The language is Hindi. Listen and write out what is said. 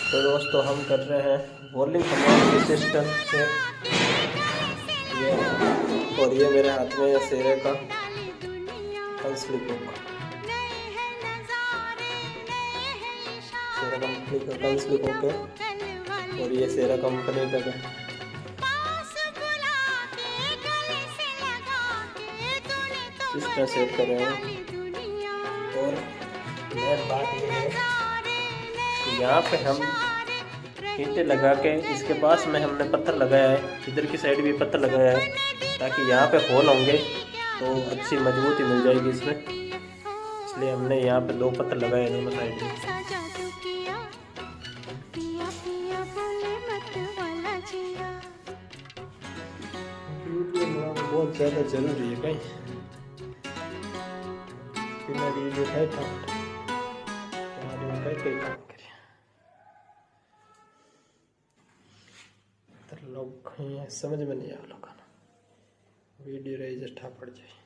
तो दोस्तों हम कर रहे हैं वॉल्यूम कंट्रोल के सिस्टम से ये, और ये मेरे हाथ में है शेरे का कंसली बुक, शेरा कंपनी का कंसली बुक है। और ये शेरा कंपनी का है। इस तरह सेट कर रहे हैं। और मेन बात ये है कि यहाँ पे हम ईंटें लगा के इसके पास में हमने पत्थर लगाया है, इधर की साइड भी पत्थर लगाया है ताकि यहाँ पे होल होंगे तो अच्छी मजबूती मिल जाएगी इसमें। इसलिए हमने यहाँ पे 2 पत्थर लगाए दोनों साइड में। बहुत ज़्यादा जरूरी है भाई, बिना वीडियो है तो कई काम करें। तो लोग समझ में नहीं आ लोगों वीडियो रही जस्ट पड़ जाए।